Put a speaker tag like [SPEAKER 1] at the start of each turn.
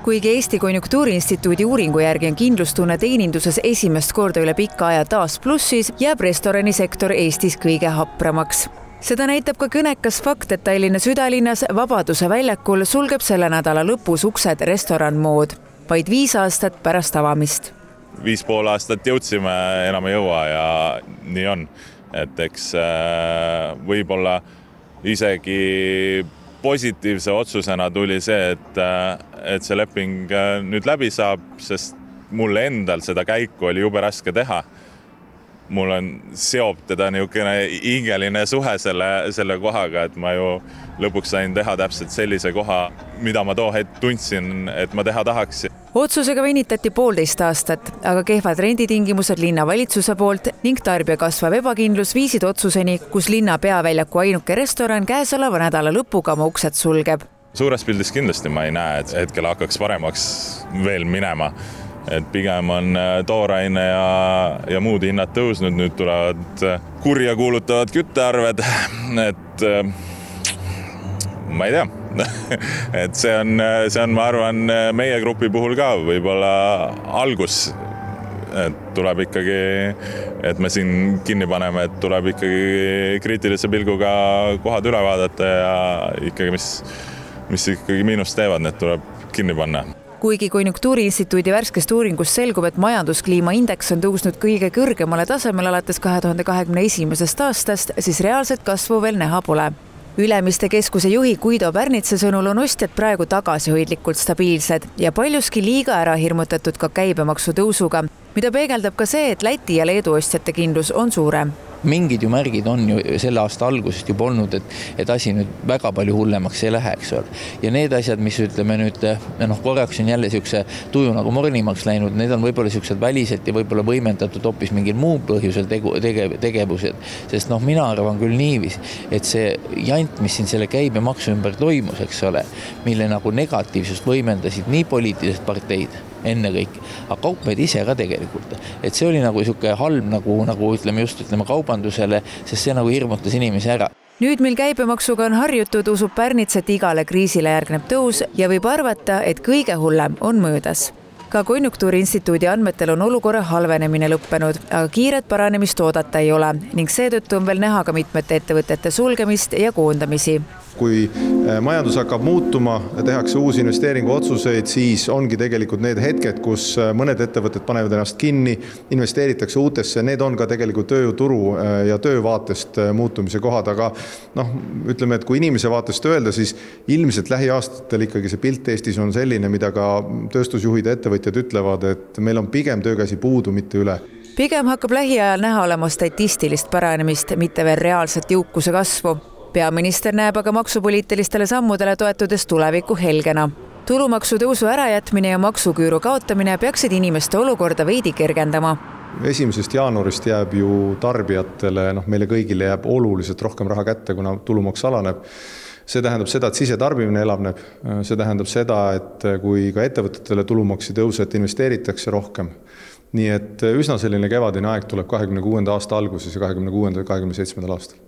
[SPEAKER 1] Kuigi Eesti Konjunktuuriinstituudi uuringu järgi on kindlustunne teeninduses esimest korda üle pika aja taas plussis, jääb restoranisektor Eestis kõige hapramaks. Seda näitab ka kõnekas fakt, et Tallinna südalinnas Vabaduse väljakul sulgeb selle nädala lõpus uksed restoran Mood, vaid 5 aastat pärast avamist.
[SPEAKER 2] 5,5 aastat jõudsime, enam ei jõua ja nii on. Et eks võib-olla isegi positiivse otsusena tuli see, et see leping nüüd läbi saab, sest mulle endal seda käiku oli jube raske teha. Mul on seob teda niisugune hingeline suhe selle kohaga, et ma ju lõpuks sain teha täpselt sellise koha, mida ma too hetk tundsin, et ma teha tahaks.
[SPEAKER 1] Otsusega venitati 1,5 aastat, aga kehvad renditingimused linnavalitsuse poolt ning tarbija kasvav ebakindlus viisid otsuseni, kus linna peaväljaku ainuke restoran käesoleva nädala lõpuga oma uksed sulgeb.
[SPEAKER 2] Suures pildis kindlasti ma ei näe, et hetkel hakkaks paremaks veel minema. Et pigem on tooraine ja muud hinnad tõusnud, nüüd tulevad kurja kuulutavad küttearved, et ma ei tea. Et see on, ma arvan, meie grupi puhul ka võib-olla algus, et tuleb ikkagi, et me siin kinni paneme, et tuleb ikkagi kriitilise pilguga kohad üle vaadata ja ikkagi, mis ikkagi miinust teevad, need tuleb kinni panna.
[SPEAKER 1] Kuigi Konjunktuuriinstituudi värskest uuringust selgub, et majanduskliima indeks on tõusnud kõige kõrgemale tasemel alates 2021. aastast, siis reaalset kasvu veel näha pole. Ülemiste keskuse juhi Guido Pärnitse sõnul on ostjad praegu tagasihoidlikult stabiilsed ja paljuski liiga ära hirmutatud ka käibemaksu tõusuga, mida peegeldab ka see, et Läti ja Leedu ostjate kindlus on suurem.
[SPEAKER 3] Mingid ju märgid on ju selle aasta algusest juba olnud, et asi nüüd väga palju hullemaks ei lähe, eks ole. Ja need asjad, mis ütleme nüüd, korraks on jälle siukse tuju nagu mornimaks läinud, need on võib-olla siuksed väliselt ja võib-olla võimendatud hoopis mingil muu põhjusel tegevused. Sest mina arvan küll niivis, et see jant, mis siin selle käibemaksu ümber toimus, eks ole, mille nagu negatiivsust võimendasid nii poliitilised parteid, enne kõik, aga kaupmehed ise ka tegelikult. Et see oli nagu siuke halb nagu ütleme kaubandusele, sest see nagu hirmutas inimesi ära.
[SPEAKER 1] Nüüd, mil käibemaksuga on harjutud, usub Pärnits, et igale kriisile järgneb tõus ja võib arvata, et kõige hullem on möödas. Ka Konjunktuuriinstituudi andmetel on olukorra halvenemine lõppenud, aga kiiret paranemist oodata ei ole ning seetõttu on veel näha ka mitmete ettevõtete sulgemist ja koondamisi.
[SPEAKER 4] Kui majandus hakkab muutuma ja tehakse uusi investeeringuotsuseid, siis ongi tegelikult need hetked, kus mõned ettevõtted panevad ennast kinni, investeeritakse uutesse, need on ka tegelikult tööjõuturu ja töövaatest muutumise kohad, aga ütleme, et kui inimese vaatest öelda, siis ilmselt lähiaastatel ikkagi see pilt Eestis on selline, mida ka tööstusjuhid ja ettevõtjad ütlevad, et meil on pigem töökäsi puudu, mitte üle.
[SPEAKER 1] Pigem hakkab lähiajal näha olema statistilist paranemist, mitte veel reaalset jõukuse kasvu. Peaminister näeb aga maksupoliitilistele sammudele toetudes tuleviku helgena. Tulumaksu tõusu ärajätmine ja maksuküüru kaotamine peaksid inimeste olukorda veidi kergendama.
[SPEAKER 4] 1. jaanuarist jääb ju tarbijatele, meile kõigile jääb oluliselt rohkem raha kätte, kuna tulumaks alaneb. See tähendab seda, et sisetarbimine elavneb. See tähendab seda, et kui ka ettevõtetele tulumaks ei tõuse, et investeeritakse rohkem. Nii et üsna selline kevadine aeg tuleb 2026. aasta alguses ja 2026. ja 2027. aastal.